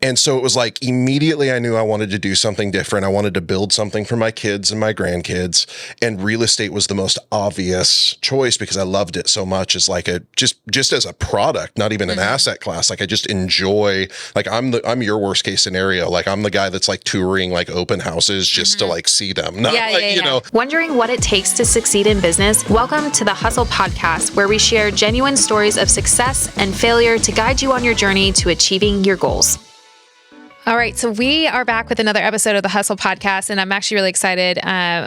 And so it was like immediately I knew I wanted to do something different. I wanted to build something for my kids and my grandkids. And real estate was the most obvious choice because I loved it so much as like just as a product, not even an asset class. Like I just enjoy, like I'm your worst case scenario. Like I'm the guy that's like touring like open houses just to like see them. Not you know. Wondering what it takes to succeed in business? Welcome to the Hustle Podcast, where we share genuine stories of success and failure to guide you on your journey to achieving your goals. All right, so we are back with another episode of the Hustle Podcast, and I'm actually really excited.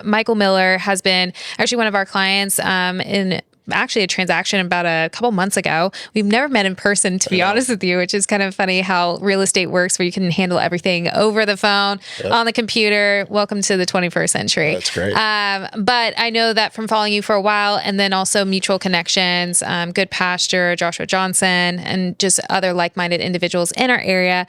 Michael Miller has been actually one of our clients in actually a transaction about a couple months ago. We've never met in person, to be honest with you, which is kind of funny how real estate works, where you can handle everything over the phone, on the computer. Welcome to the 21st century. That's great. But I know that from following you for a while, and then also mutual connections, Good Pasture, Joshua Johnson, and just other like-minded individuals in our area.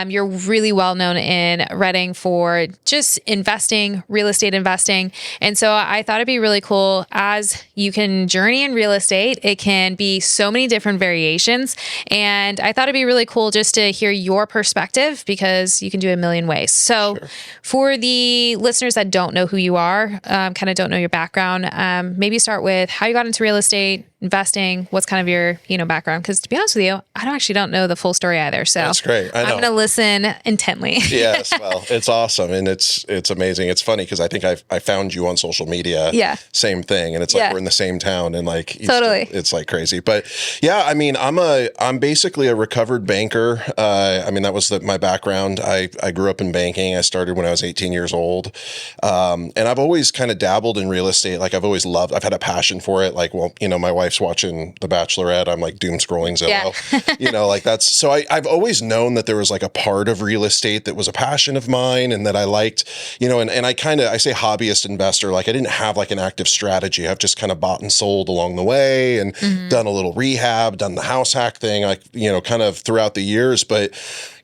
You're really well known in Reading for just investing, real estate investing. And so I thought it'd be really cool as you can journey in real estate. It can be so many different variations. And I thought it'd be really cool just to hear your perspective, because you can do it a million ways. So for the listeners that don't know who you are, kind of don't know your background, maybe start with how you got into real estate, investing, what's kind of your, background? Because to be honest with you, I don't know the full story either. So that's great. I know. I'm going to listen intently. Yes. Well, it's awesome. And it's amazing. It's funny because I think I found you on social media. Yeah. Same thing. And it's like, we're in the same town and like, totally. It's like crazy. But yeah, I mean, I'm basically a recovered banker. I mean, that was my background. I grew up in banking. I started when I was 18 years old. And I've always kind of dabbled in real estate. Like I've had a passion for it. Like, well, my wife's watching The Bachelorette. I'm like doom scrolling Zillow, like that's, so I've always known that there was like a part of real estate that was a passion of mine and that I liked, and I say hobbyist investor, like I didn't have like an active strategy. I've just kind of bought and sold along the way and done a little rehab, done the house hack thing, like, kind of throughout the years. But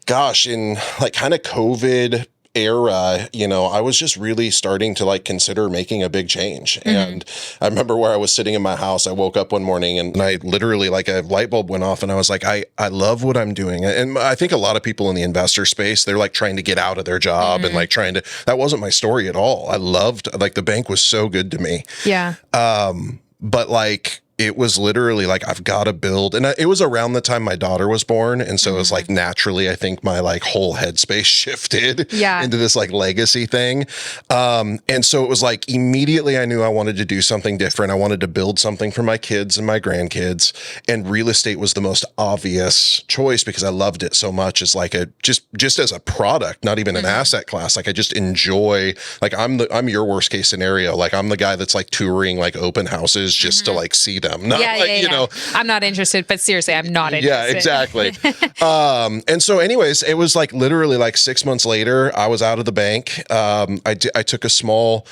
gosh, in like kind of COVID era, I was just really starting to like consider making a big change. And I remember where I was sitting in my house, I woke up one morning and I literally like a light bulb went off and I was like, I love what I'm doing. And I think a lot of people in the investor space, they're like trying to get out of their job and like that wasn't my story at all. I loved, like the bank was so good to me. Yeah. But like, it was literally like, I've got to build. And it was around the time my daughter was born. And so it was like, naturally, I think my like whole headspace shifted into this like legacy thing. And so it was like, immediately I knew I wanted to do something different. I wanted to build something for my kids and my grandkids. And real estate was the most obvious choice because I loved it so much as like just as a product, not even an asset class. Like I just enjoy, like I'm your worst case scenario. Like I'm the guy that's like touring like open houses just to like see them. Not I'm not interested, but seriously, I'm not interested. Yeah, exactly. And so anyways, it was like literally like 6 months later, I was out of the bank. I took a small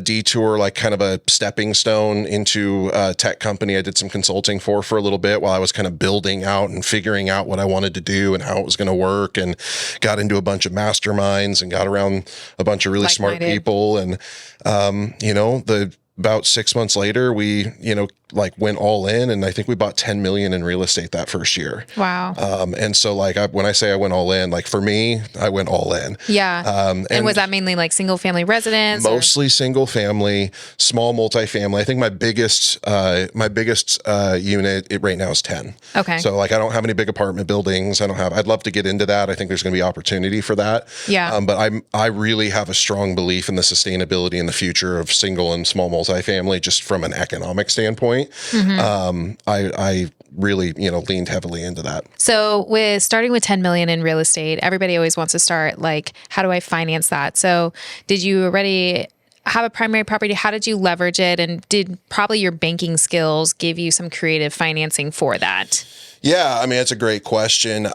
detour, like kind of a stepping stone into a tech company I did some consulting for a little bit while I was kind of building out and figuring out what I wanted to do and how it was going to work, and got into a bunch of masterminds and got around a bunch of really smart people. And, about 6 months later, we, like went all in, and I think we bought 10 million in real estate that first year. Wow. And so like when I say I went all in, like for me, I went all in. Yeah. And was that mainly like single family residence? Mostly single family, small multifamily. I think my biggest unit right now is 10. Okay. So like I don't have any big apartment buildings. I'd love to get into that. I think there's going to be opportunity for that. Yeah. But I really have a strong belief in the sustainability and the future of single and small multifamily, just from an economic standpoint. I really, leaned heavily into that. So with starting with 10 million in real estate, everybody always wants to start like, how do I finance that? So did you already have a primary property? How did you leverage it? And did probably your banking skills give you some creative financing for that? Yeah, I mean, it's a great question.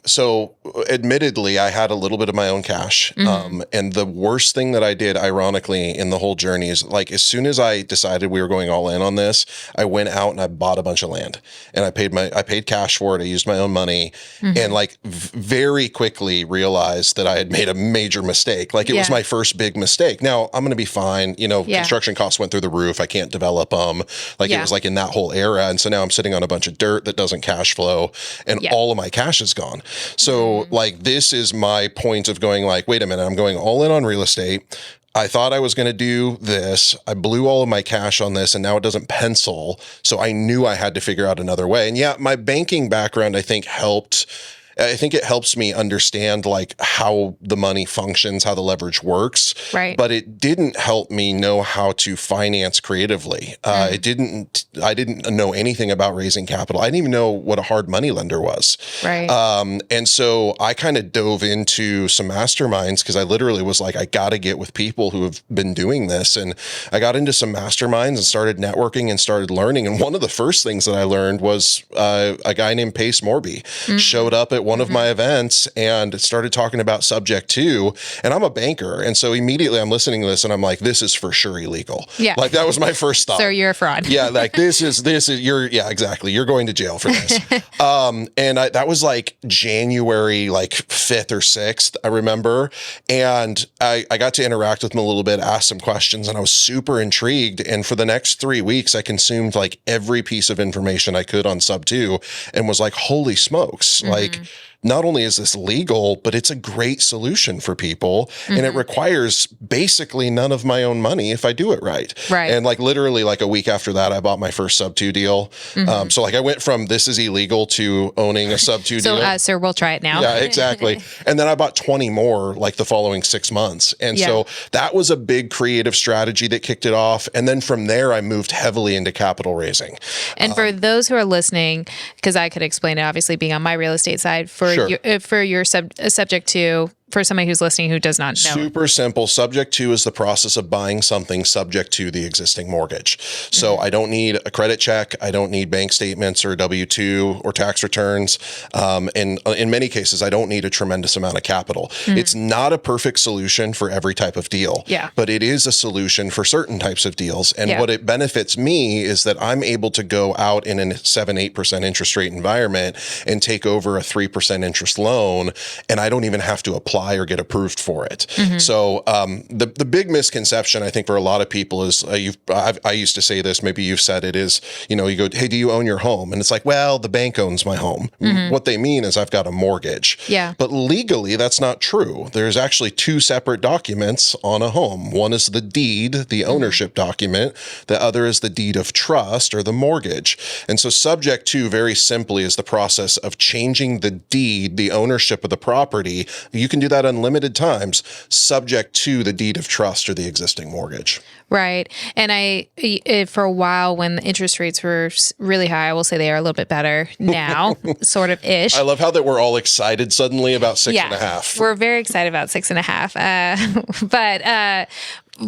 So admittedly, I had a little bit of my own cash. And the worst thing that I did, ironically, in the whole journey is like, as soon as I decided we were going all in on this, I went out and I bought a bunch of land, and I paid cash for it. I used my own money, and like very quickly realized that I had made a major mistake. Like it was my first big mistake. Now I'm going to be fine. Construction costs went through the roof. I can't develop them. Like it was like in that whole era. And so now I'm sitting on a bunch of dirt that doesn't cash cash flow and all of my cash is gone. So like, this is my point of going like, wait a minute, I'm going all in on real estate. I thought I was going to do this. I blew all of my cash on this and now it doesn't pencil. So I knew I had to figure out another way. And yeah, my banking background, I think it helps me understand like how the money functions, how the leverage works. Right. But it didn't help me know how to finance creatively. I didn't know anything about raising capital. I didn't even know what a hard money lender was. Right. And so I kind of dove into some masterminds because I literally was like, I got to get with people who have been doing this. And I got into some masterminds and started networking and started learning. And one of the first things that I learned was a guy named Pace Morby showed up at one of my events and started talking about subject to, and I'm a banker. And so immediately I'm listening to this and I'm like, this is for sure illegal. Yeah. Like that was my first thought. So you're a fraud. Yeah. Like this is, yeah, exactly. You're going to jail for this. And that was like January, like 5th or 6th, I remember. And I got to interact with him a little bit, ask some questions, and I was super intrigued. And for the next 3 weeks, I consumed like every piece of information I could on sub 2 and was like, holy smokes. Like, not only is this legal, but it's a great solution for people. And it requires basically none of my own money if I do it right. Right. And like literally like a week after that, I bought my first sub 2 deal. So like I went from this is illegal to owning a sub 2 deal. So, sir, we'll try it now. Yeah, exactly. And then I bought 20 more like the following 6 months. And so that was a big creative strategy that kicked it off. And then from there, I moved heavily into capital raising. And for those who are listening, because I could explain it, obviously being on my real estate side, for your subject to, for somebody who's listening who does not know. Super simple. Subject to is the process of buying something subject to the existing mortgage. So I don't need a credit check. I don't need bank statements or W-2 or tax returns. And in many cases, I don't need a tremendous amount of capital. It's not a perfect solution for every type of deal, but it is a solution for certain types of deals. And what it benefits me is that I'm able to go out in a 7-8% interest rate environment and take over a 3% interest loan, and I don't even have to apply or get approved for it. So the big misconception I think for a lot of people is I used to say this, maybe you've said it, is, you know, you go, hey, do you own your home? And it's like, well, the bank owns my home. What they mean is I've got a mortgage. But legally, that's not true. There's actually 2 separate documents on a home. One is the deed, the ownership document. The other is the deed of trust or the mortgage. And so subject to, very simply, is the process of changing the deed, the ownership of the property. You can do that unlimited times, subject to the deed of trust or the existing mortgage. Right. And for a while when the interest rates were really high, I will say they are a little bit better now, sort of ish. I love how that we're all excited suddenly about 6.5. We're very excited about 6.5. But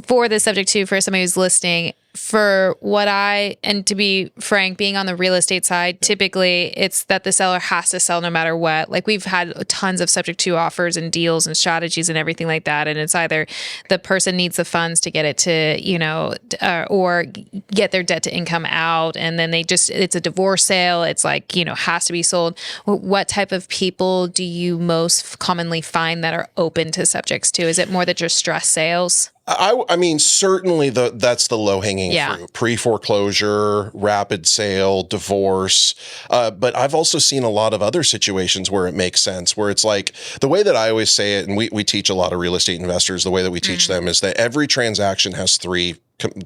for the subject to, for somebody who's listening, for what and to be frank, being on the real estate side, typically it's that the seller has to sell no matter what. Like we've had tons of subject to offers and deals and strategies and everything like that. And it's either the person needs the funds to get it to, you know, or get their debt to income out. And then it's a divorce sale. It's like, you know, has to be sold. What type of people do you most commonly find that are open to subjects to? Is it more that just stress sales? I mean, certainly that's the low-hanging fruit. Pre-foreclosure, rapid sale, divorce. But I've also seen a lot of other situations where it makes sense, where it's like, the way that I always say it, and we teach a lot of real estate investors, the way that we teach them is that every transaction has three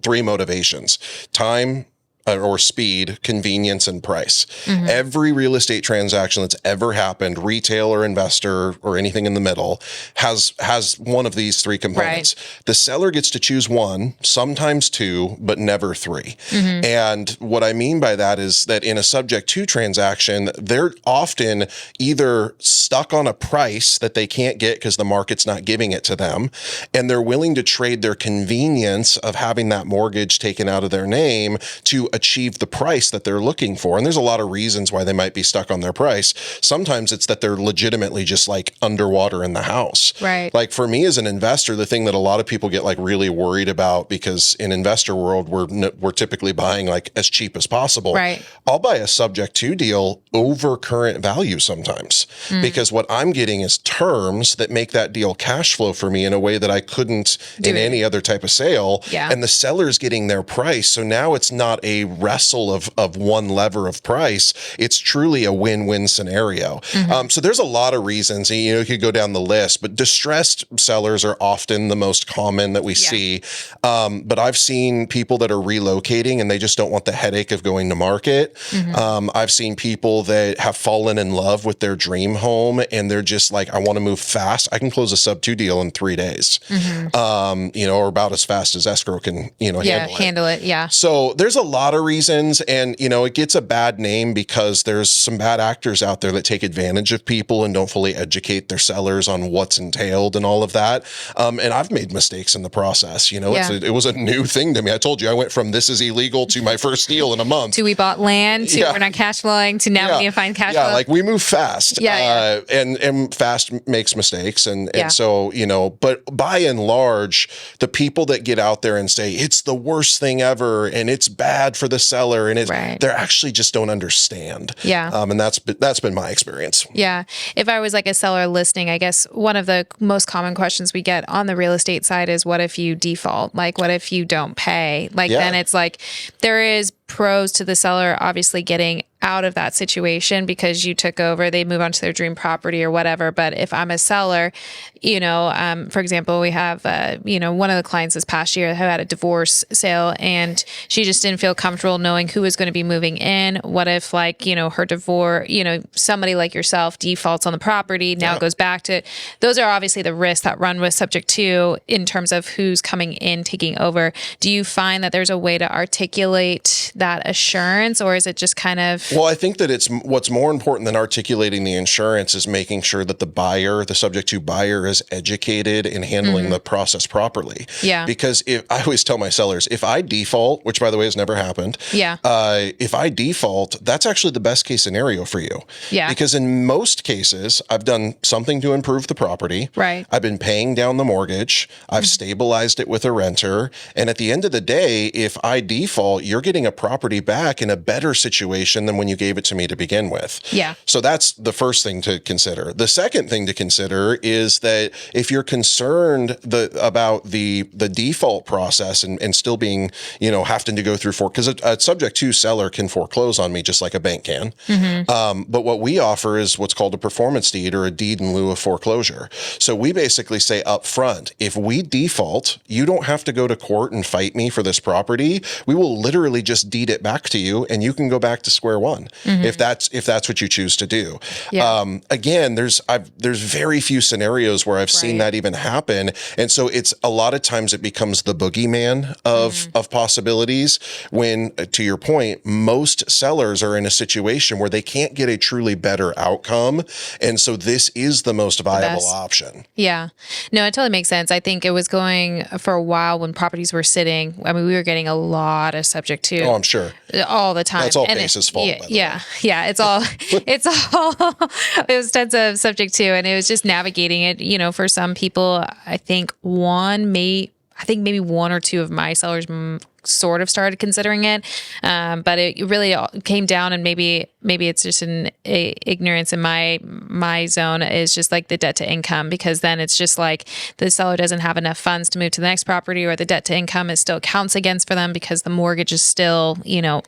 motivations: time, or speed, convenience, and price. Every real estate transaction that's ever happened, retail or investor or anything in the middle, has one of these 3 components. The seller gets to choose one, sometimes 2, but never 3. And what I mean by that is that in a subject to transaction, they're often either stuck on a price that they can't get because the market's not giving it to them, and they're willing to trade their convenience of having that mortgage taken out of their name to achieve the price that they're looking for. And there's a lot of reasons why they might be stuck on their price. Sometimes it's that they're legitimately just like underwater in the house. Right. Like for me as an investor, the thing that a lot of people get like really worried about, because in investor world, we're typically buying like as cheap as possible. Right. I'll buy a subject to deal over current value sometimes, because what I'm getting is terms that make that deal cash flow for me in a way that I couldn't in any other type of sale. And the seller's getting their price. So now it's not a a wrestle of one lever of price. It's truly a win-win scenario. So there's a lot of reasons, and, you could go down the list, but distressed sellers are often the most common that we see. But I've seen people that are relocating and they just don't want the headache of going to market. I've seen people that have fallen in love with their dream home and they're just like, I want to move fast. I can close a sub-2 deal in 3 days, or about as fast as escrow can, handle it. Yeah. So there's a lot of reasons, and, it gets a bad name because there's some bad actors out there that take advantage of people and don't fully educate their sellers on what's entailed and all of that. And I've made mistakes in the process. It was a new thing to me. I told you, I went from this is illegal to my first deal in a month. To we bought land, to we're not cash flowing, to now we need to find cash flow. Like we move fast. And fast makes mistakes. And so, but by and large, the people that get out there and say it's the worst thing ever and it's bad for the seller and they're actually just don't understand. And that's been my experience. If I was like a seller listening, I guess one of the most common questions we get on the real estate side is, what if you default? Like, what if you don't pay? Then it's like, there is pros to the seller obviously getting out of that situation because you took over, they move on to their dream property or whatever. But if I'm a seller, for example, we have, one of the clients this past year who had a divorce sale and she just didn't feel comfortable knowing who was going to be moving in. What if her divorce, somebody like yourself defaults on the property, now goes back to, those are obviously the risks that run with subject to in terms of who's coming in, taking over. Do you find that there's a way to articulate that assurance, or is it just kind of... Well, I think that what's more important than articulating the insurance is making sure that the subject to buyer is educated in handling the process properly. Because I always tell my sellers, if I default, which by the way has never happened, if I default, that's actually the best case scenario for you. Because in most cases, I've done something to improve the property. I've been paying down the mortgage. I've stabilized it with a renter. And at the end of the day, if I default, you're getting a property back in a better situation than when you gave it to me to begin with. So that's the first thing to consider. The second thing to consider is that if you're concerned about the default process and still being, having to go through because a subject to seller can foreclose on me just like a bank can. But what we offer is what's called a performance deed or a deed in lieu of foreclosure. So we basically say up front, if we default, you don't have to go to court and fight me for this property. We will literally just deed it back to you and you can go back to square one if that's what you choose to do. Again, there's very few scenarios where I've seen that even happen. And so it's a lot of times it becomes the boogeyman of possibilities when, to your point, most sellers are in a situation where they can't get a truly better outcome. And so this is the most viable option. No, it totally makes sense. I think it was going for a while when properties were sitting. I mean, we were getting a lot of subject to. Oh, I'm sure. All the time. That's all Base's fault. It's all, it was tons of subject to, and it was just navigating it, for some people, I think maybe one or two of my sellers sort of started considering it. But it really came down, and maybe it's just an ignorance in my zone is just like the debt to income, because then it's just like the seller doesn't have enough funds to move to the next property, or the debt to income is still counts against for them because the mortgage is still,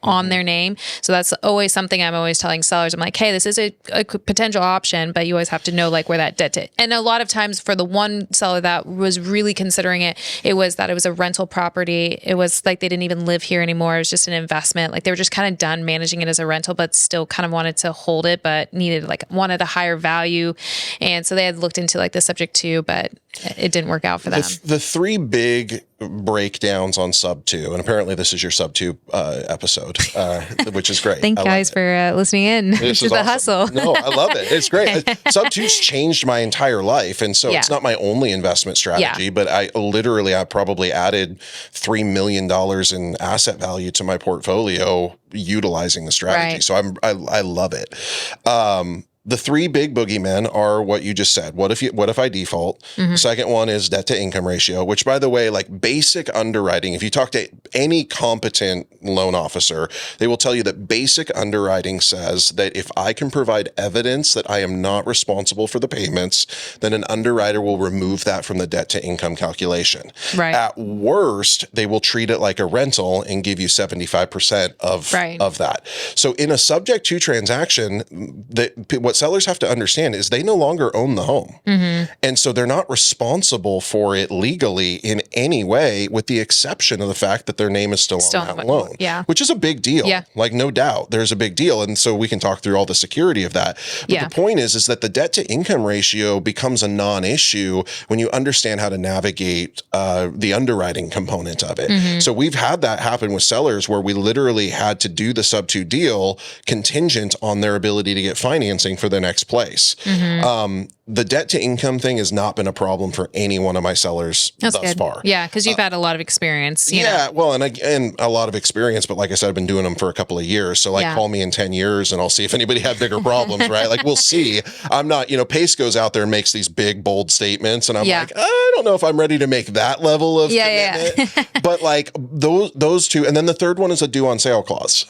on their name. So that's always something I'm always telling sellers. I'm like, hey, this is a potential option, but you always have to know where that debt to, and a lot of times for the one seller that was really considering it, it was that it was a rental property. It was like they didn't even live here anymore. It was just an investment. Like they were just kind of done managing it as a rental, but still kind of wanted to hold it, but wanted a higher value. And so they had looked into the subject to, but it didn't work out for them. The three big breakdowns on sub 2, and apparently this is your sub 2 episode, which is great. Thank you guys for listening in to the awesome. Hustle. No, I love it. It's great. Sub 2's changed my entire life. And so it's not my only investment strategy, but I probably added $3 million in asset value to my portfolio utilizing the strategy. So I love it. the three big boogeymen are what you just said. What if I default? The second one is debt to income ratio, which, by the way, like basic underwriting, if you talk to any competent loan officer, they will tell you that basic underwriting says that if I can provide evidence that I am not responsible for the payments, then an underwriter will remove that from the debt to income calculation. Right. At worst, they will treat it like a rental and give you 75% of that. So in a subject to transaction, what sellers have to understand is they no longer own the home. And so they're not responsible for it legally in any way, with the exception of the fact that their name is still on that loan, which is a big deal. Like, no doubt there's a big deal. And so we can talk through all the security of that. But the point is that the debt to income ratio becomes a non-issue when you understand how to navigate the underwriting component of it. So we've had that happen with sellers where we literally had to do the sub-2 deal contingent on their ability to get financing for the next place. The debt to income thing has not been a problem for any one of my sellers thus far. Yeah, because you've had a lot of experience. Well, and a lot of experience, but like I said, I've been doing them for a couple of years. So call me in 10 years and I'll see if anybody had bigger problems, right? Like, we'll see. I'm not, Pace goes out there and makes these big, bold statements. And I'm like, I don't know if I'm ready to make that level of commitment. But like those two. And then the third one is a due on sale clause,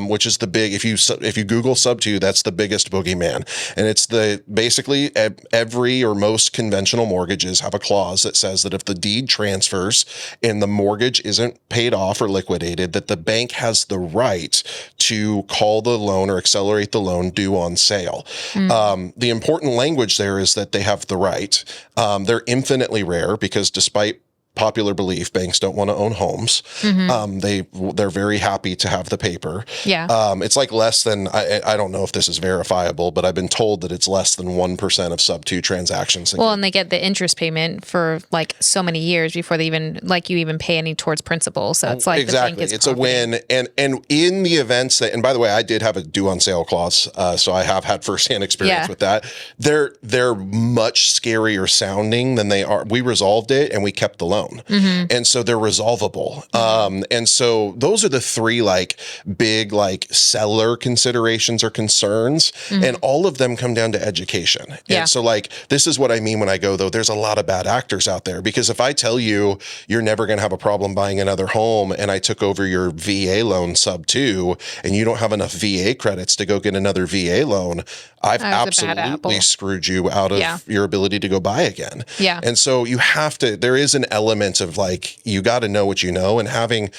which is the big, if you Google sub-2, that's the biggest boogeyman. And it's basically every or most conventional mortgages have a clause that says that if the deed transfers and the mortgage isn't paid off or liquidated, that the bank has the right to call the loan or accelerate the loan due on sale. The important language there is that they have the right. They're infinitely rare because, despite popular belief, banks don't want to own homes. They're very happy to have the paper. It's like less than, I don't know if this is verifiable, but I've been told that it's less than 1% of sub-2 transactions. Well, and they get the interest payment for like so many years before they even pay any towards principal. So it's like exactly, it's a win. And in the events that, and by the way, I did have a due on sale clause, so I have had firsthand experience with that. They're much scarier sounding than they are. We resolved it and we kept the loan. And so they're resolvable. And so those are the three like big like seller considerations or concerns. And all of them come down to education. And so like, this is what I mean when I go, though, there's a lot of bad actors out there, because if I tell you you're never going to have a problem buying another home and I took over your VA loan sub-2 and you don't have enough VA credits to go get another VA loan, I've absolutely screwed you out of your ability to go buy again. And so you have to, there is an element of like, you got to know what you know, and having,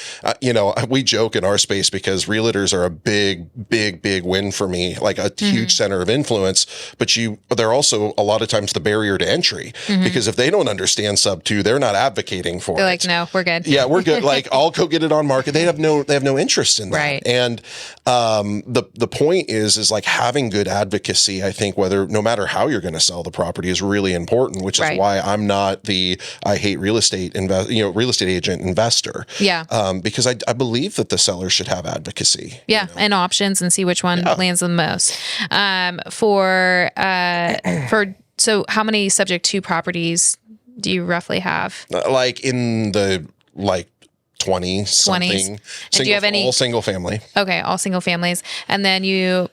we joke in our space because realtors are a big win for me, like a huge center of influence, but they're also a lot of times the barrier to entry, because if they don't understand sub-2, they're not advocating for it. They're like, no, we're good. Yeah, we're good. Like, I'll go get it on market. They have no interest in that. Right. And the point is like having good advocacy, I think, no matter how you're going to sell the property, is really important, which is why I'm not I hate real estate agent investor. Because I believe that the seller should have advocacy. And options, and see which one lands the most. So how many subject to properties do you roughly have? Like in the 20 something. And do you have any all single family? Okay, all single families. And then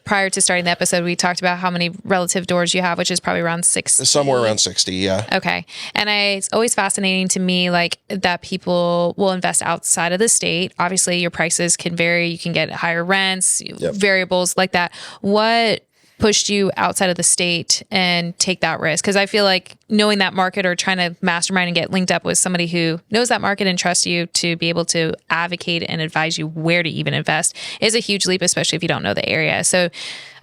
prior to starting the episode, we talked about how many relative doors you have, which is probably around 60. Somewhere around 60, yeah. Okay. And it's always fascinating to me, like, that people will invest outside of the state. Obviously, your prices can vary. You can get higher rents, variables like that. What pushed you outside of the state and take that risk? Because I feel like knowing that market, or trying to mastermind and get linked up with somebody who knows that market and trusts you to be able to advocate and advise you where to even invest, is a huge leap, especially if you don't know the area. So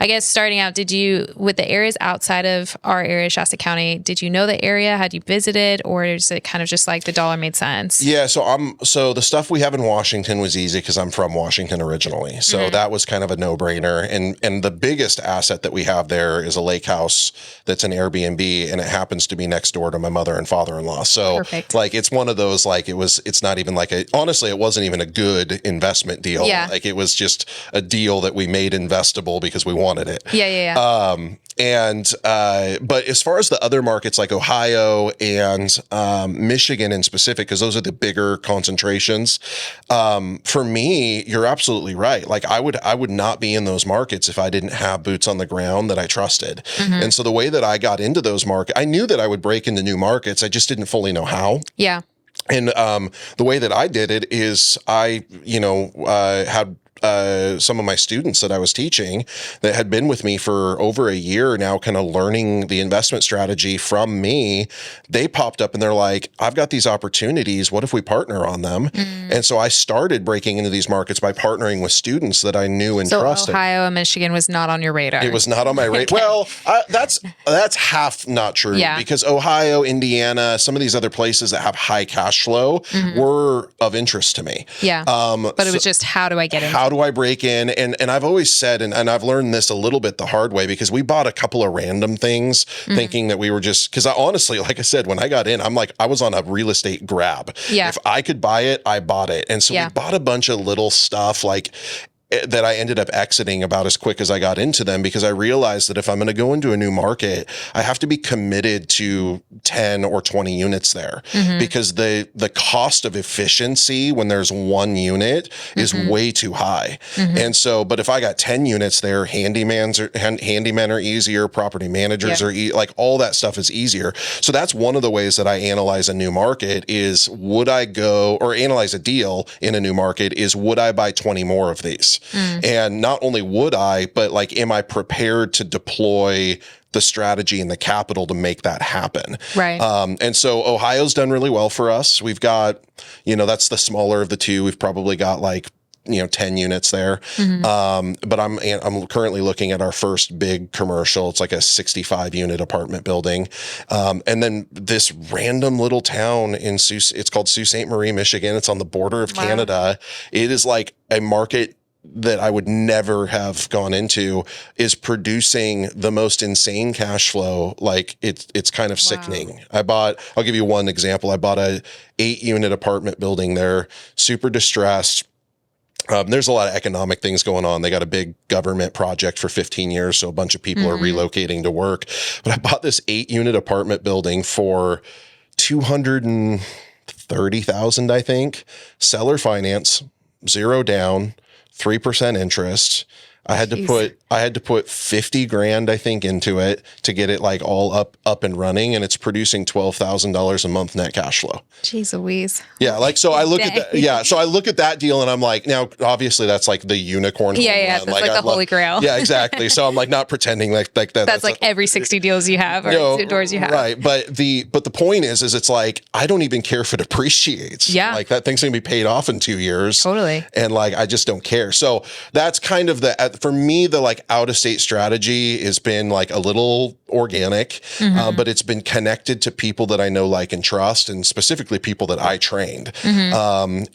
I guess starting out, with the areas outside of our area, Shasta County, did you know the area? Had you visited, or is it kind of just like the dollar made sense? Yeah. So the stuff we have in Washington was easy because I'm from Washington originally. So that was kind of a no-brainer. And the biggest asset that we have there is a lake house that's an Airbnb, and it happens to be next door to my mother and father-in-law. So like, it's one of those, like, it's not even like honestly, it wasn't even a good investment deal. Like, it was just a deal that we made investable because we wanted it. But as far as the other markets like Ohio and Michigan in specific, because those are the bigger concentrations, for me, you're absolutely right. Like, I would not be in those markets if I didn't have boots on the ground that I trusted. And so the way that I got into those markets, I knew that I would break into new markets. I just didn't fully know how. Yeah. And the way that I did it is I, had some of my students that I was teaching that had been with me for over a year now, kind of learning the investment strategy from me. They popped up and they're like, I've got these opportunities. What if we partner on them? And so I started breaking into these markets by partnering with students that I knew and trusted. So Ohio and Michigan was not on your radar. It was not on my radar. Well, that's half not true, because Ohio, Indiana, some of these other places that have high cash flow were of interest to me. Yeah. But it was just, how do I get in? How do I break in? And I've always said, and I've learned this a little bit the hard way, because we bought a couple of random things thinking that we were just, because I honestly, like I said, when I got in, I'm like, I was on a real estate grab. Yeah. If I could buy it, I bought it. And so we bought a bunch of little stuff like that I ended up exiting about as quick as I got into them, because I realized that if I'm going to go into a new market, I have to be committed to 10 or 20 units there, because the cost of efficiency when there's one unit is way too high. And so, but if I got 10 units there, handymen are easier, property managers are like all that stuff is easier. So that's one of the ways that I analyze a new market is, would I go, or analyze a deal in a new market is, would I buy 20 more of these? And not only would I, but like, am I prepared to deploy the strategy and the capital to make that happen? Right. And so Ohio's done really well for us. We've got, that's the smaller of the two. We've probably got like, 10 units there. But I'm currently looking at our first big commercial. It's like a 65 unit apartment building. And then this random little town in it's called Sault Ste. Marie, Michigan. It's on the border of Canada. It is like a market that I would never have gone into, is producing the most insane cash flow. Like it's kind of sickening. I'll give you one example. I bought a 8-unit apartment building there, super distressed. There's a lot of economic things going on. They got a big government project for 15 years. So a bunch of people are relocating to work, but I bought this 8-unit apartment building for $230,000, I think. Seller finance, 0 down, 3% interest. I had to put 50 grand, I think, into it to get it like all up and running, and it's producing $12,000 a month net cash flow. Jeez Louise. Yeah, like so I look at that. Yeah, so I look at that deal and I'm like, now obviously that's like the unicorn. Yeah, that's like the holy grail. Yeah, exactly. So I'm like not pretending like that. That's like every 60 deals you have or doors you have. Right, but the point is it's like, I don't even care if it appreciates. Yeah, like that thing's gonna be paid off in 2 years. Totally. And like I just don't care. So that's kind of for me, the like out of state strategy has been like a little organic, but it's been connected to people that I know, like, and trust, and specifically people that I trained. And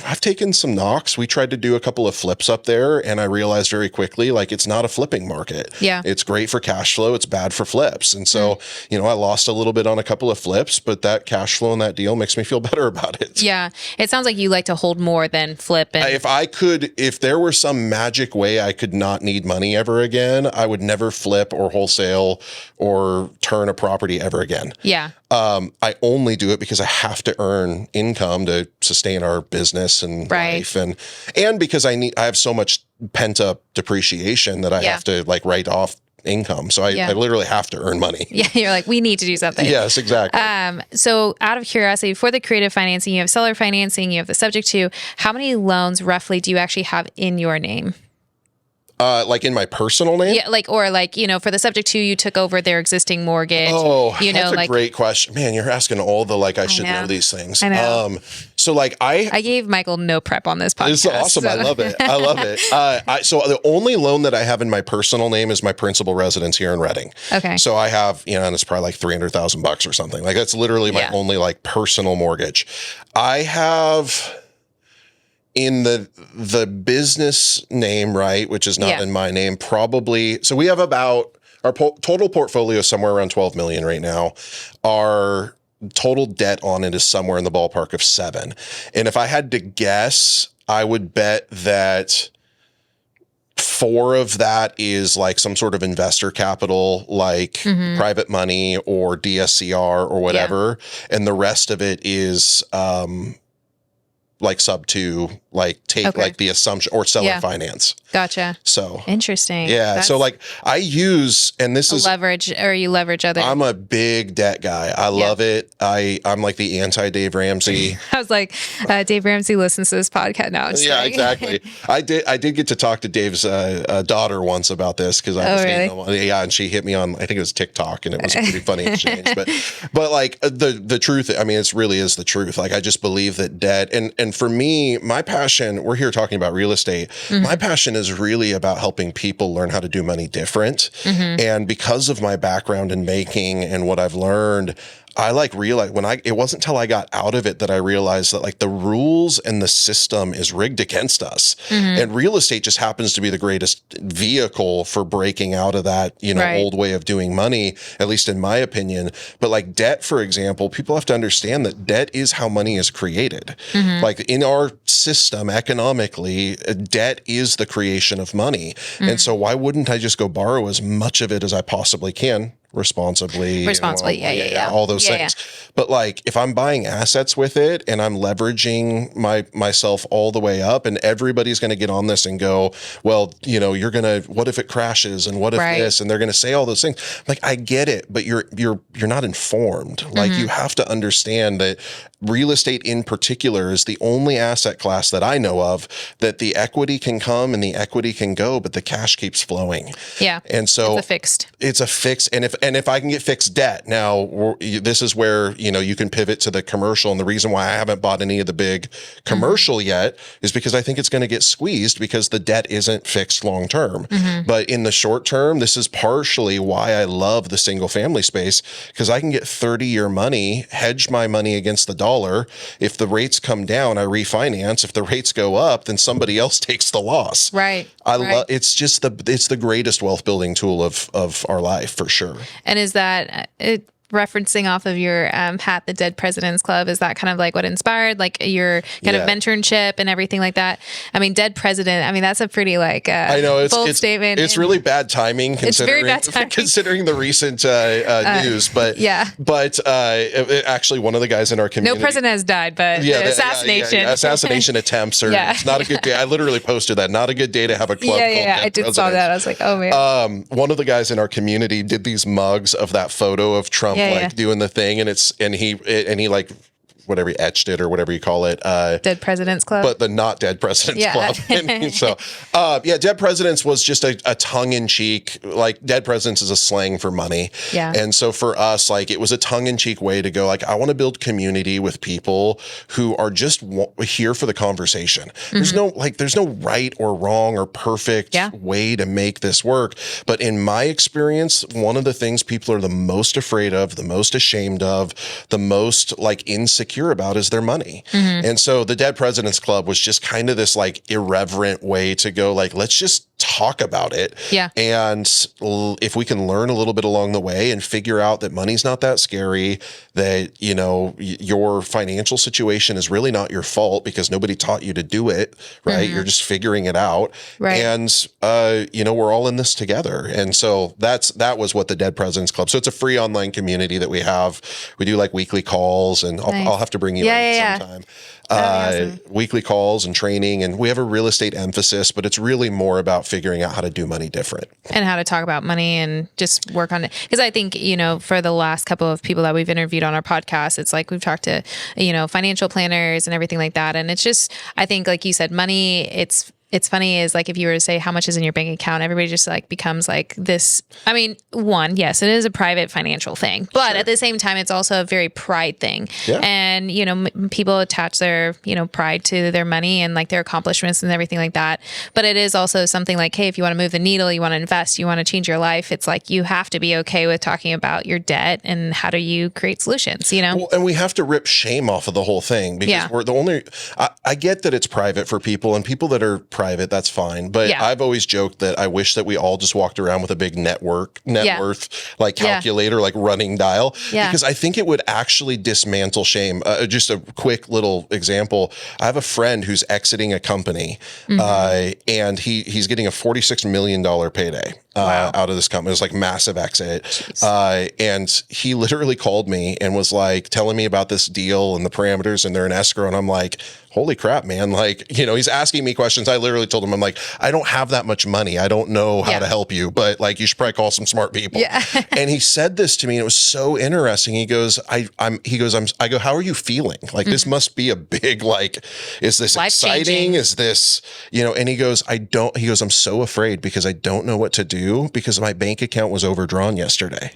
I've taken some knocks. We tried to do a couple of flips up there, and I realized very quickly, like, it's not a flipping market. Yeah. It's great for cash flow. It's bad for flips. And so, I lost a little bit on a couple of flips, but that cash flow in that deal makes me feel better about it. Yeah. It sounds like you like to hold more than flip. And If there were some magic way I could not need money ever again, I would never flip or wholesale or turn a property ever again. Yeah. I only do it because I have to earn income to sustain our business and life, and because I have so much pent up depreciation that I have to like write off income. So I literally have to earn money. Yeah. You're like, we need to do something. Yes, exactly. So out of curiosity, for the creative financing, you have seller financing, you have the subject to. How many loans roughly do you actually have in your name? Like in my personal name? Yeah, for the subject to, you took over their existing mortgage. Oh, that's a great question. Man, you're asking all the, I should know these things. I know. So I gave Michael no prep on this podcast. It's awesome. So. I love it. So the only loan that I have in my personal name is my principal residence here in Reading. Okay. So I have, and it's probably like $300,000 or something. Like that's literally my only personal mortgage. I have in the business name, right, which is not in my name, probably. So we have about our total portfolio is somewhere around 12 million right now. Our total debt on it is somewhere in the ballpark of 7. And if I had to guess, I would bet that 4 of that is like some sort of investor capital, like private money or DSCR or whatever. Yeah. And the rest of it is, like sub to like take like the assumption or seller finance. Gotcha. So interesting. Yeah. That's So like I use, and this is leverage, or you leverage other. I'm a big debt guy. I love it. I'm like the anti Dave Ramsey. I was like, Dave Ramsey listens to this podcast. No, I'm just Yeah, kidding. exactly. I did get to talk to Dave's daughter once about this because I was and she hit me on, I think it was TikTok, and it was a pretty funny exchange. But like the truth, I mean, it really is the truth. Like I just believe that debt, and for me, my passion, we're here talking about real estate. My passion is really about helping people learn how to do money different. And because of my background in banking and what I've learned, I like realized it wasn't until I got out of it that I realized that like the rules and the system is rigged against us. And real estate just happens to be the greatest vehicle for breaking out of that, old way of doing money, at least in my opinion. But like debt, for example, people have to understand that debt is how money is created. Like in our system economically, debt is the creation of money. And so why wouldn't I just go borrow as much of it as I possibly can? Responsibly, all those things. But like if I'm buying assets with it and I'm leveraging myself all the way up, and everybody's going to get on this and go, well, what if it crashes, and what if this, and they're going to say all those things. Like I get it, but you're not informed. Like you have to understand that real estate in particular is the only asset class that I know of that the equity can come and the equity can go, but the cash keeps flowing. Yeah. And so it's a fixed. And if I can get fixed debt, now this is where, you can pivot to the commercial. And the reason why I haven't bought any of the big commercial yet is because I think it's going to get squeezed because the debt isn't fixed long term. But in the short term, this is partially why I love the single family space, because I can get 30-year money, hedge my money against the dollar. If the rates come down, I refinance. If the rates go up, then somebody else takes the loss. Right. It's just it's the greatest wealth building tool of our life for sure. And is that referencing off of your hat, the Dead Presidents Club, is that kind of like what inspired like your kind of mentorship and everything like that? I mean, Dead President, I mean, that's a pretty like I know it's bold statement. It's really bad timing considering the recent news. But actually one of the guys in our community, no president has died, but assassination assassination attempts are it's not a good day. I literally posted that, not a good day to have a club called I did saw that. I was like, oh man. One of the guys in our community did these mugs of that photo of Trump doing the thing, and he like whatever, he etched it or whatever you call it. Dead Presidents Club. But the not Dead Presidents Club. And so, Dead Presidents was just a tongue-in-cheek, like Dead Presidents is a slang for money. Yeah. And so for us, like it was a tongue-in-cheek way to go, like, I want to build community with people who are just here for the conversation. There's no right or wrong or perfect way to make this work. But in my experience, one of the things people are the most afraid of, the most ashamed of, the most like insecure about is their money. And so the Dead Presidents Club was just kind of this like irreverent way to go, like, let's just talk about it. Yeah. And if we can learn a little bit along the way and figure out that money's not that scary, that, your financial situation is really not your fault because nobody taught you to do it, right? You're just figuring it out. Right. And, we're all in this together. And so that was what the Dead Presidents Club. So it's a free online community that we have. We do like weekly calls, and I'll have to bring you in sometime. Awesome. Weekly calls and training, and we have a real estate emphasis, but it's really more about figuring out how to do money different and how to talk about money and just work on it. Because I think, for the last couple of people that we've interviewed on our podcast, it's like we've talked to, financial planners and everything like that. And it's just, I think, like you said, money, it's funny is like if you were to say how much is in your bank account, everybody just like becomes like this. I mean, yes, it is a private financial thing, but at the same time, it's also a very pride thing. Yeah. And, people attach their, pride to their money and like their accomplishments and everything like that. But it is also something like, hey, if you want to move the needle, you want to invest, you want to change your life. It's like, you have to be okay with talking about your debt and how do you create solutions, Well, and we have to rip shame off of the whole thing because we're the only, I get that it's private for people, and people that are private, that's fine. But I've always joked that I wish that we all just walked around with a big net worth like calculator, like running dial, because I think it would actually dismantle shame. Just a quick little example. I have a friend who's exiting a company and he's getting a $46 million payday. Wow. out of this company. It was like massive exit. Jeez. And he literally called me and was like telling me about this deal and the parameters, and they're in escrow. And I'm like, holy crap, man. Like, he's asking me questions. I literally told him, I'm like, I don't have that much money. I don't know how to help you, but like, you should probably call some smart people. Yeah. And he said this to me, and it was so interesting. He goes, I go, how are you feeling? Like, this must be a big, like, is this exciting? Is this, and he goes, I'm so afraid because I don't know what to do because my bank account was overdrawn yesterday.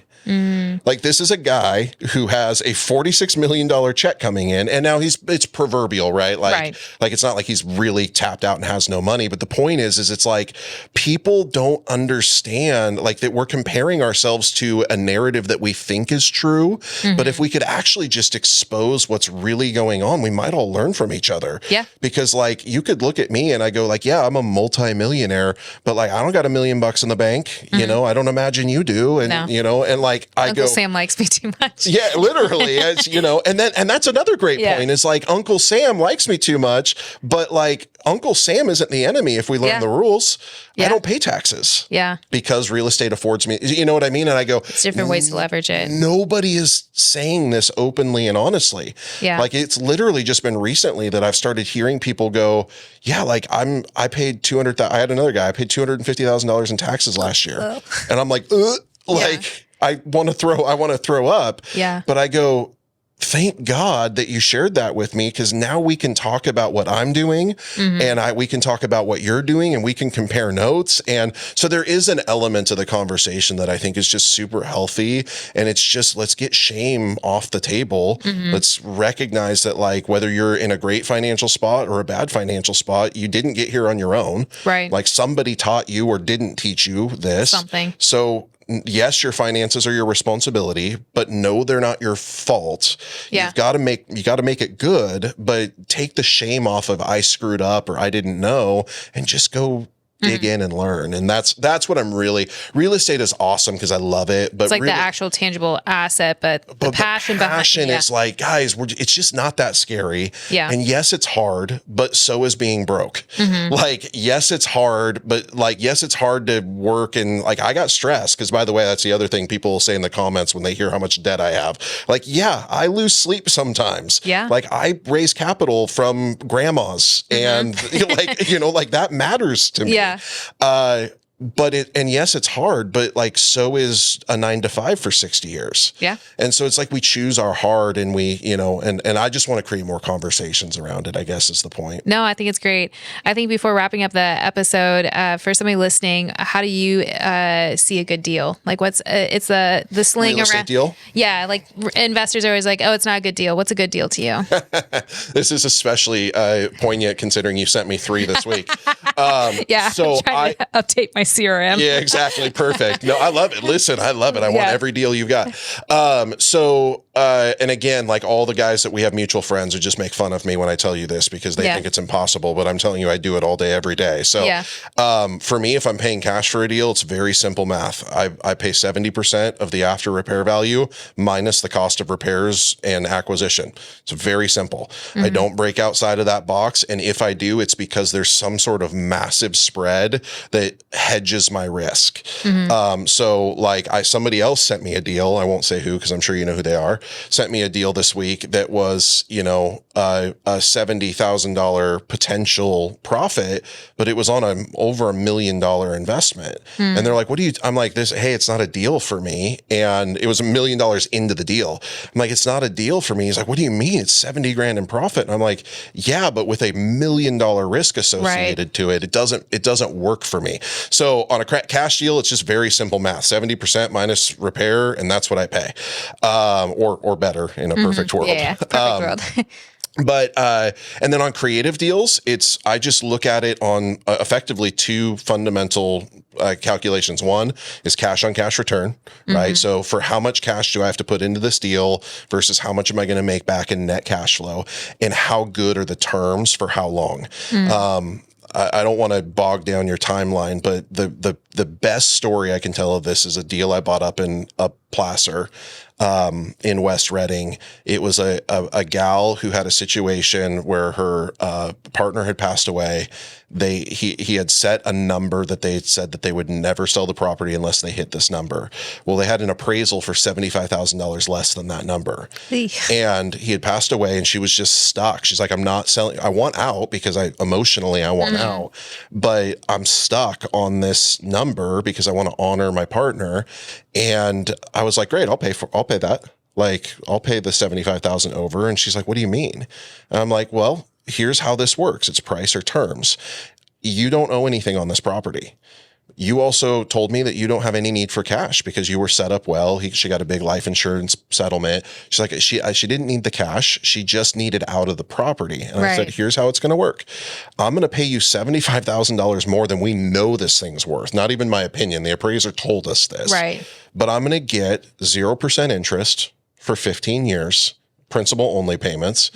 Like, this is a guy who has a $46 million check coming in, and now it's proverbial, right? Like it's not like he's really tapped out and has no money. But the point is it's like people don't understand, like, that we're comparing ourselves to a narrative that we think is true. But if we could actually just expose what's really going on, we might all learn from each other. Yeah. Because like, you could look at me and I go like, yeah, I'm a multimillionaire, but like, I don't got $1 million in the bank. I don't imagine you do. And, and like, Uncle Sam likes me too much. Yeah, literally, as and that's another great point is like, Uncle Sam likes me too much, but like, Uncle Sam isn't the enemy if we learn the rules. I don't pay taxes. Yeah. Because real estate affords me, you know what I mean? And I go, it's different ways to leverage it. Nobody is saying this openly and honestly. Yeah. Like, it's literally just been recently that I've started hearing people go, yeah, like I paid I had another guy, I paid $250,000 in taxes last year. And I'm like, I want to throw up. Yeah. But I go, thank God that you shared that with me, because now we can talk about what I'm doing and we can talk about what you're doing, and we can compare notes. And so there is an element of the conversation that I think is just super healthy. And it's just, let's get shame off the table. Let's recognize that, like, whether you're in a great financial spot or a bad financial spot, you didn't get here on your own. Right. Like, somebody taught you or didn't teach you this. Something. So yes, your finances are your responsibility, but no, they're not your fault. Yeah. You got to make it good, but take the shame off of I screwed up or I didn't know, and just go dig in and learn. And that's what I'm really, real estate is awesome because I love it. But it's like really, the actual tangible asset, but the passion behind it. Is like, guys, it's just not that scary. Yeah. And yes, it's hard, but so is being broke. Like, yes, it's hard, but like, yes, it's hard to work. And like, I got stressed because, by the way, that's the other thing people will say in the comments when they hear how much debt I have. Like, yeah, I lose sleep sometimes. Yeah. Like, I raise capital from grandmas and like that matters to me. Yeah. But yes, it's hard, but like, so is a 9-to-5 for 60 years. Yeah. And so it's like, we choose our hard, and we, and I just want to create more conversations around it, I guess, is the point. No, I think it's great. I think before wrapping up the episode, for somebody listening, how do you see a good deal? Like, it's the sling real estate around deal? Yeah. Like, investors are always like, oh, it's not a good deal. What's a good deal to you? This is especially poignant considering you sent me 3 this week. Yeah. So I'm trying to update my CRM. Yeah, exactly. Perfect. No, I love it. Listen, I love it. I want every deal you've got. And again, like, all the guys that we have mutual friends would just make fun of me when I tell you this because they think it's impossible, but I'm telling you, I do it all day, every day. So for me, if I'm paying cash for a deal, it's very simple math. I pay 70% of the after repair value minus the cost of repairs and acquisition. It's very simple. I don't break outside of that box. And if I do, it's because there's some sort of massive spread that hedges my risk. So like, somebody else sent me a deal. I won't say who, because I'm sure you know who they are. Sent me a deal this week that was, a $70,000 potential profit, but it was on over $1 million investment. And they're like, I'm like, hey, it's not a deal for me. And it was $1 million into the deal. I'm like, it's not a deal for me. He's like, what do you mean? It's 70 grand in profit. And I'm like, yeah, but with $1 million risk associated to it, it doesn't work for me. So on a cash deal, it's just very simple math, 70% minus repair. And that's what I pay. Or better in a perfect world. Yeah, perfect world. But, and then on creative deals, I just look at it on effectively 2 fundamental calculations. One is cash on cash return, right? So for how much cash do I have to put into this deal versus how much am I going to make back in net cash flow, and how good are the terms for how long? I don't want to bog down your timeline, but the best story I can tell of this is a deal I bought up Placer in West Reading. It was a gal who had a situation where her partner had passed away. He had set a number that they had said that they would never sell the property unless they hit this number. Well, they had an appraisal for $75,000 less than that number. And he had passed away and she was just stuck. She's like, I'm not selling. I want out because I want out, but I'm stuck on this number because I want to honor my partner. And I was like, great, I'll pay that. Like, I'll pay the $75,000 over. And she's like, what do you mean? And I'm like, well, here's how this works. It's price or terms. You don't owe anything on this property. You also told me that you don't have any need for cash because you were set up well. She got a big life insurance settlement. She's like, she didn't need the cash. She just needed out of the property. And I said, here's how it's going to work. I'm going to pay you $75,000 more than we know this thing's worth. Not even my opinion. The appraiser told us this. Right. But I'm going to get 0% interest for 15 years. Principal only payments.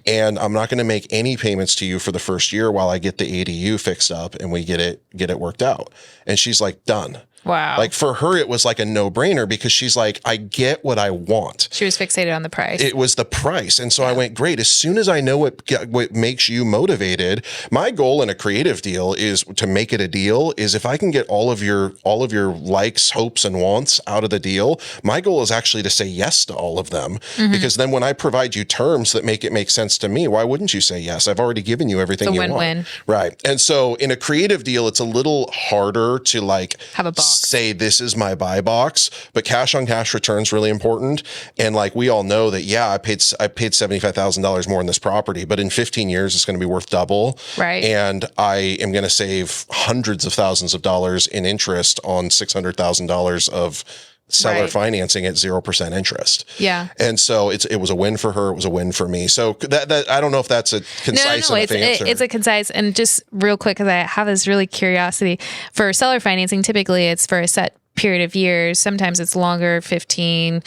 And I'm not going to make any payments to you for the first year while I get the ADU fixed up and we get it worked out. And she's like, done. Wow. Like for her, it was like a no-brainer because she's like, I get what I want. She was fixated on the price. It was the price. And so I went, great. As soon as I know what makes you motivated, my goal in a creative deal is to make it a deal is if I can get all of your likes, hopes, and wants out of the deal, my goal is actually to say yes to all of them. Because then when I provide you terms that make sense to me, why wouldn't you say yes? I've already given you everything you win-win. want. Right. And so in a creative deal, it's a little harder to like have a box. Say this is my buy box, but cash on cash returns really important. And like we all know that, yeah, I paid $75,000 more in this property, but in 15 years it's going to be worth double. Right. And I am going to save hundreds of thousands of dollars in interest on $600,000 of seller financing at 0% interest. Yeah. And so it was a win for her. It was a win for me. So that I don't know if that's a concise enough answer. It's a concise, and just real quick, because I have this really curiosity for seller financing. Typically it's for a set period of years. Sometimes it's longer, 15.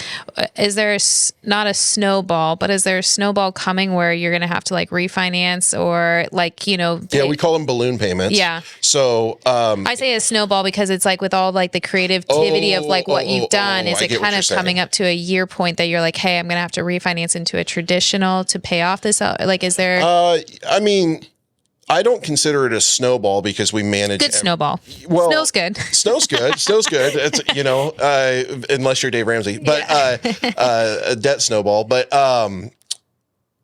Is there not a snowball, but is there a snowball coming where you're going to have to like refinance or like, yeah, we call them balloon payments. Yeah. So, I say a snowball because it's like with all like the creativity of like what you've done, is it kind of coming up to a year point that you're like, hey, I'm going to have to refinance into a traditional to pay off this? Like, is there, I mean, I don't consider it a snowball because we manage good snowball. Well, snow's good. Snow's good. Snow's good. It's unless you're Dave Ramsey, but a debt snowball. But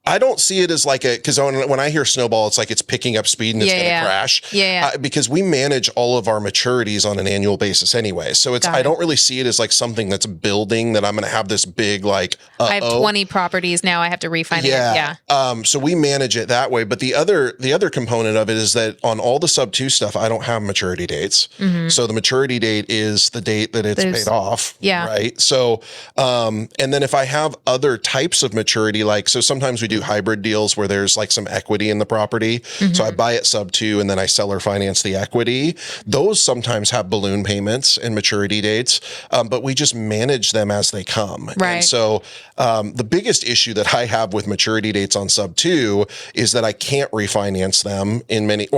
I don't see it as like because when I hear snowball, it's like it's picking up speed and it's going to crash. Yeah. Because we manage all of our maturities on an annual basis anyway. So I don't really see it as like something that's building that I'm going to have this big like, I have 20 properties now. I have to refinance. Yeah. So we manage it that way. But the other component of it is that on all the sub 2 stuff, I don't have maturity dates. So the maturity date is the date that it's paid off. Yeah. Right. So, and then if I have other types of maturity, like, so sometimes we do hybrid deals where there's like some equity in the property. So I buy it sub 2 and then I seller finance the equity. Those sometimes have balloon payments and maturity dates, but we just manage them as they come. Right. And so the biggest issue that I have with maturity dates on sub 2 is that I can't refinance them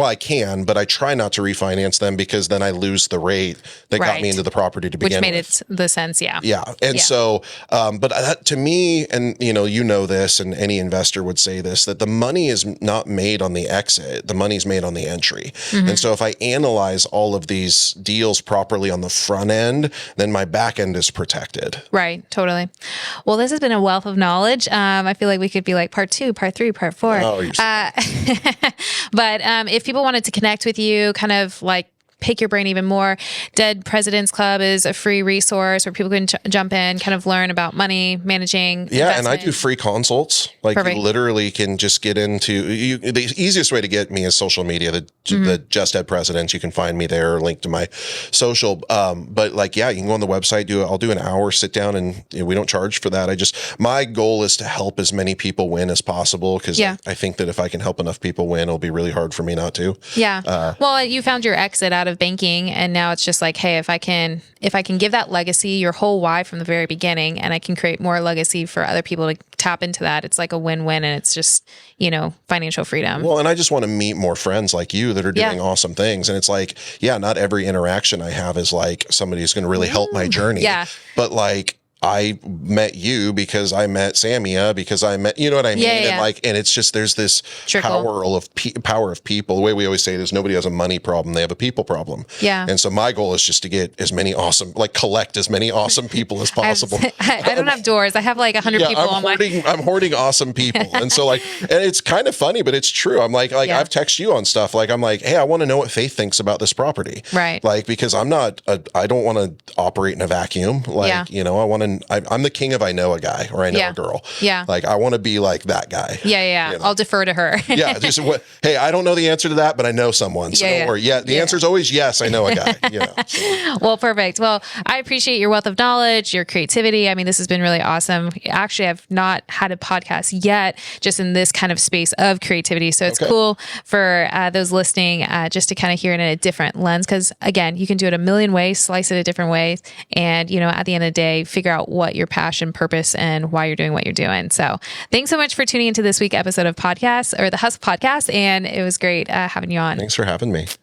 I can, but I try not to refinance them because then I lose the rate that got me into the property to begin with. Which made it the sense. Yeah. Yeah. And so, but that, to me, and you know this, and any investor would say this, that the money is not made on the exit. The money's made on the entry. And so if I analyze all of these deals properly on the front end, then my back end is protected. Right. Totally. Well, this has been a wealth of knowledge. I feel like we could be like part 2, part 3, part 4. Oh, you're but if people wanted to connect with you, kind of like pick your brain even more, Dead Presidents Club is a free resource where people can jump in, kind of learn about money, managing. Yeah, and I do free consults. Like you literally can just get into the easiest way to get me is social media. The Just Dead Presidents, you can find me there, link to my social. But like, yeah, you can go on the website. I'll do an hour sit down, and we don't charge for that. My goal is to help as many people win as possible because I think that if I can help enough people win, it'll be really hard for me not to. Yeah. Well, you found your exit out of banking, and now it's just like, hey, if I can give that legacy, your whole why from the very beginning, and I can create more legacy for other people to tap into that, it's like a win-win, and it's just, financial freedom. Well, and I just want to meet more friends like you that are doing awesome things. And it's like, not every interaction I have is like somebody who's going to really help my journey. Yeah. But like, I met you because I met Samia because I met, you know what I mean? Yeah. And it's just, there's this Trickle. power of people. The way we always say it is nobody has a money problem. They have a people problem. Yeah. And so my goal is just to get as many collect as many awesome people as possible. I don't have doors. I have like 100 people on I'm hoarding awesome people. And so and it's kind of funny, but it's true. I'm like I've texted you on stuff. I'm like, hey, I want to know what Faith thinks about this property. Right. Because I don't want to operate in a vacuum. I'm the king of I know a guy or I know a girl. Yeah. I want to be like that guy. Yeah. I'll defer to her. Yeah. Just hey, I don't know the answer to that, but I know someone. So don't worry. Yeah. The answer is always yes. I know a guy. So. Well, perfect. Well, I appreciate your wealth of knowledge, your creativity. I mean, this has been really awesome. Actually, I've not had a podcast yet, just in this kind of space of creativity. So it's cool for those listening just to kind of hear it in a different lens. Because again, you can do it a million ways, slice it a different way. And, at the end of the day, figure out what your passion, purpose, and why you're doing what you're doing. So thanks so much for tuning into this week's episode of podcast or the Hustle Podcast. And it was great having you on. Thanks for having me.